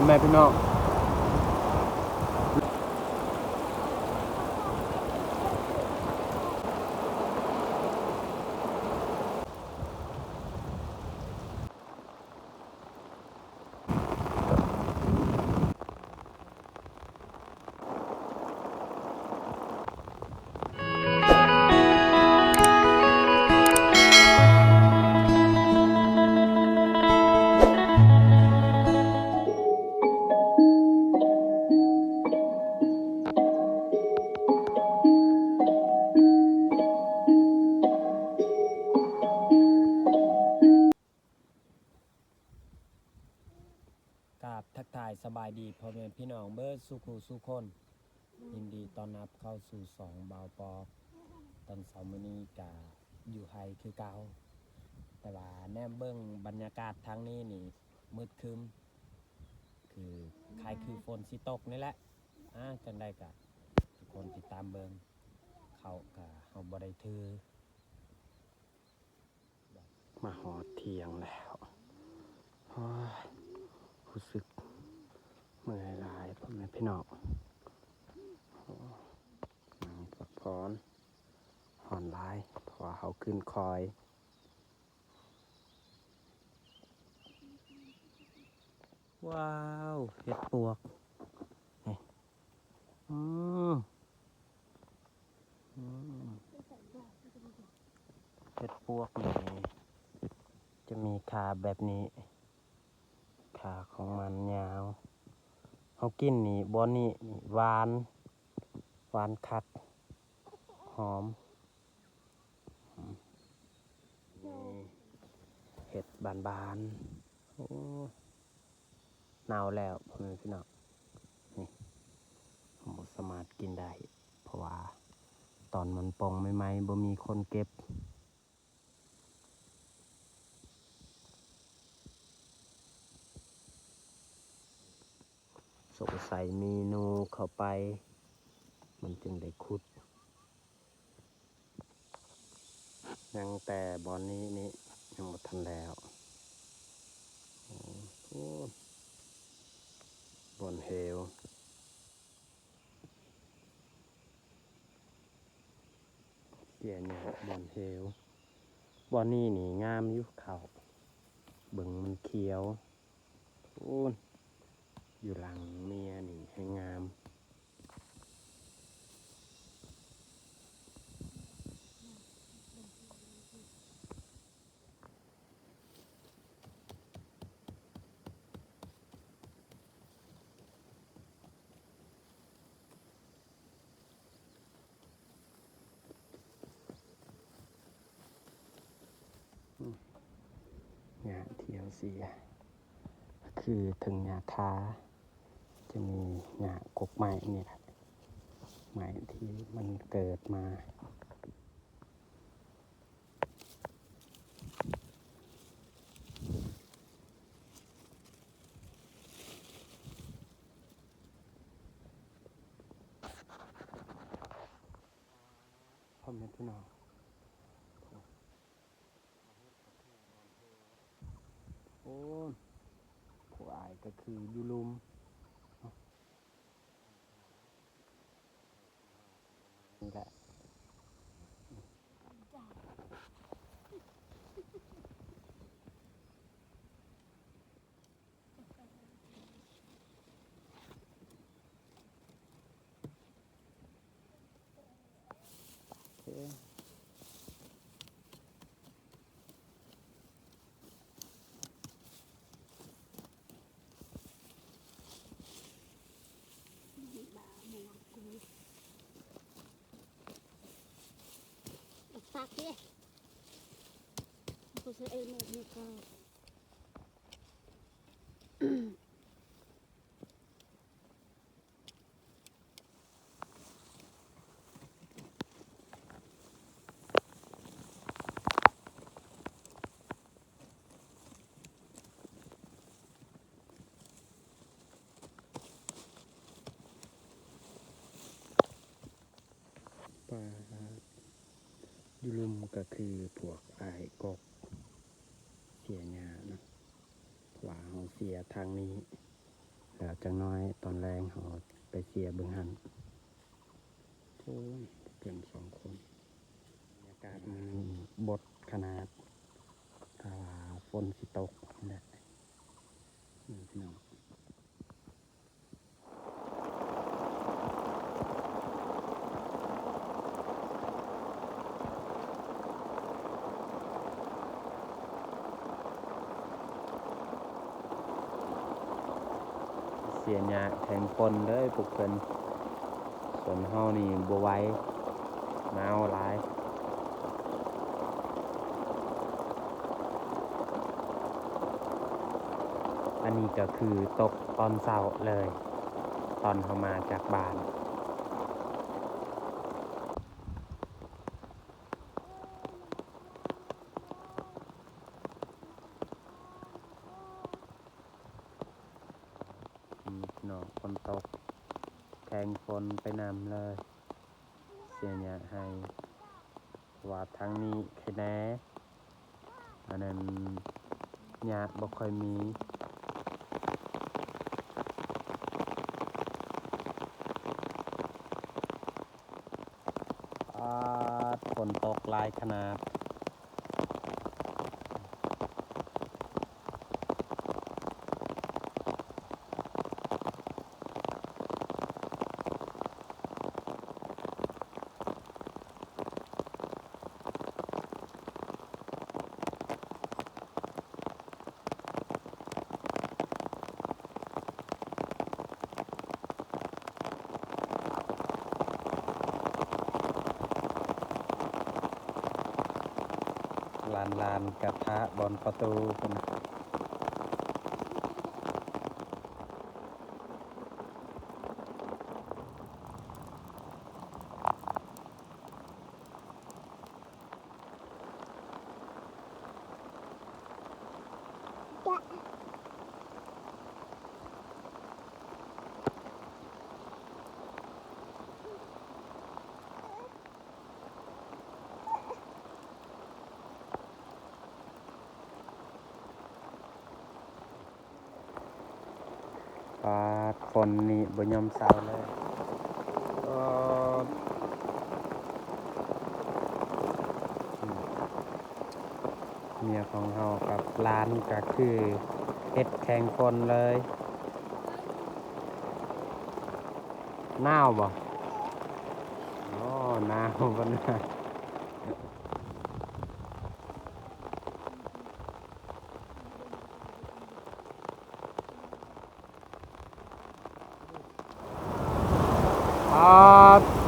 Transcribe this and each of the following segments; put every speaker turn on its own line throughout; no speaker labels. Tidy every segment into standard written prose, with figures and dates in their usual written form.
แม่พี่น้องกราบทักทายสบายดีพ่อแม่พี่น้องเบิร์ดสุขุสุคนยินดีต้อนรับเข้าสู่สองบาวปอตอนเสาร์มื้อนี้กะอยู่ไฮคือเก่าแต่ว่าแนมเบิ้งบรรยากาศทางนี้นี่มืดครึ้มคือคล้ายคือฝนสิตกนี่แหละจังได้กะทุกคนติดตามเบิ้งเขากะเฮาบ่ได้ถือมาหอเที่ยงแล้วรู้สึกเมื่อยหลายพ่อแม่พี่น้องนั่งพักผ่อนหอนหลายเพราะว่าเขาขึ้นคอยว้าวเห็ดปวกนี่อืมเห็ดปวกนี่จะมีขาแบบนี้ขาของมันยาวเขากินนี่บอนนี่หวานคักหอมนี่เห็ดบานๆโอ้หนาวแล้วพ่อแม่พี่น้องนี่ผมสามารถกินได้เพราะว่าตอนมันปองใหม่ๆบ่มีคนเก็บสงสัยเมนูเข้าไปมันจึงได้คุดยังแต่บอนนี้นี่ยังหมดทันแล้วโอ้บอนเฮลเกี่ยเนี่ยบอนเฮลบอนนี้นี่งามอยู่เขาเบิ่งมันเขียวโอ้อยู่หลังเมียนี่ให้งามหญ้าเทียวเสียคือถึงหญ้าคาจะมีหญ้ากกไม้นี่แหละไม้ที่มันเกิดมาพ่อแม่พี่น้องโอ้ผู้อายก็คือยูลุมนี่แหละโอเค
Sạc đi. Cô sẽ em một như cơ.
ปลายูลุมก็คือพวกอายกกเสียหญ้านะว่าเขาเสียทางนี้ แล้วจังน้อยตอนแรงเขาไปเสียเบิ่งหันโอ้ยเพิ่น2 คนบรรยากาศมันบดขนาดถ้าว่าฝนสิตกนี่แหละพี่น้องเสียหญ้าแข่งฝนเด้อพวกเพิ่นส่วนเฮานี่บ่ไหวหนาวหลายอันนี้ก็คือตกตอนเช้าเลย ตอนเขามาจากบ้านหนอกฝนตกแข่งฝนไปนำเลย เสียหญ้าให้ว่าทางนี้แค่แน่อันนั้นหญ้าบ่ค่อยมีฝนตกหลายขนาดลานกระทะบนประตูคนคนนี่บ่ยอมเศร้าเลยเมียของเฮากับร้านก็คือเฮ็ดแข่งคนเลยหนาวบ่หนาวบ่นะ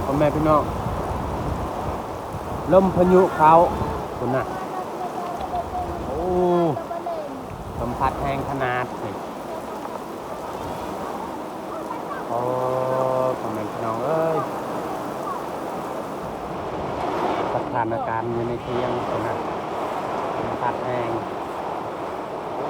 พ่อแม่พี่น้องลมพายุเขาคุณน่ะโอ้สัมผัสแห้งขนาดนี่พ่อแม่พี่น้องเอ้ยสถานการณ์อยู่ในเที่ยงคุณน่ะสัมผัสแห้งโอ้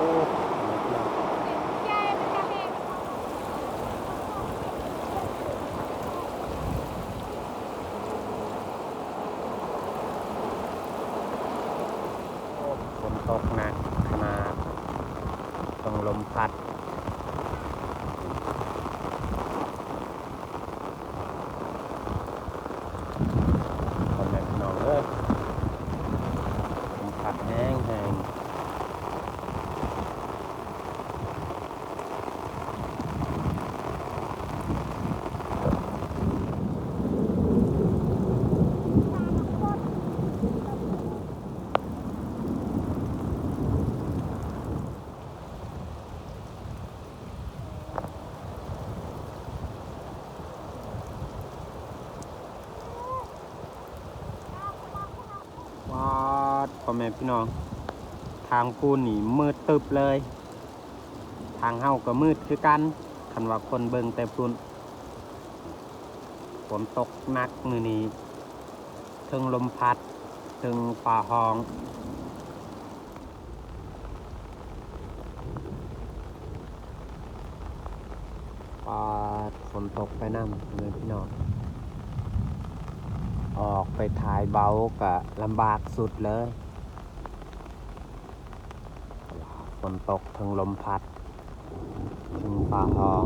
ฝนตกหนักขนาดต้องลมพัดคนแม่พี่น้องเอ้ยลมพัดแห้งแห้งพ่อแม่พี่น้องทางกูนี่มืดตึบเลยทางเฮาก็มืดคือกันคันว่าคนเบิ่งแต่พุ่นฝนตกหนักมื้อนี้ถึงลมพัดถึงฟ้าห้องฝนตกไปนำเลยพี่น้องออกไปถ่ายเบาก็ลำบากสุดเลยฝนตกถึงลมพัด ถึงป่าทอง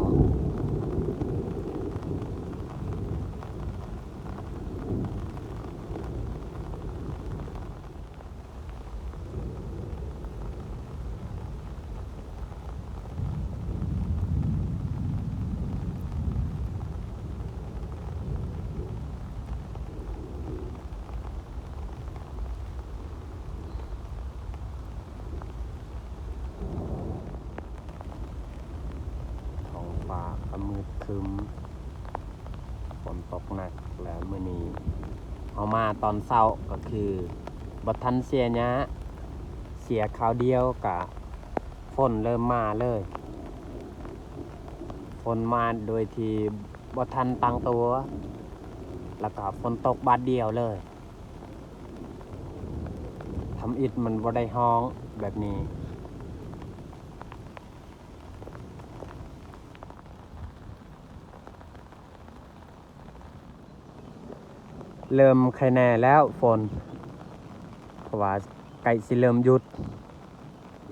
ท้องฟ้าก็มืดครึ้มฝนตกหนักแล้วมื้อนี้เอามาตอนเช้าก็คือบ่ทันเสียหยะเสียคราวเดียวกะฝนเริ่มมาเลยฝนมาโดยที่บ่ทันตั้งตัว แล้วก็ฝนตกบาดเดียวเลยทำอิฐมันบ่ได้ห้องแบบนี้เริ่มใครแน่แล้วฝนเพราะว่าไก่สิเริ่มหยุด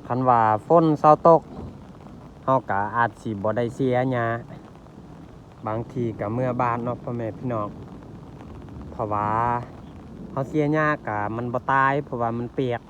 คันว่าฝนเศร้าตกเฮาก็อาจสิบ่ได้เสียหญ้าบางทีก็เมื่อบ้านเนาะพ่อแม่พี่น้องเพราะว่าเฮาเสียหญ้าก็มันบ่ตายเพราะว่ามันเปียก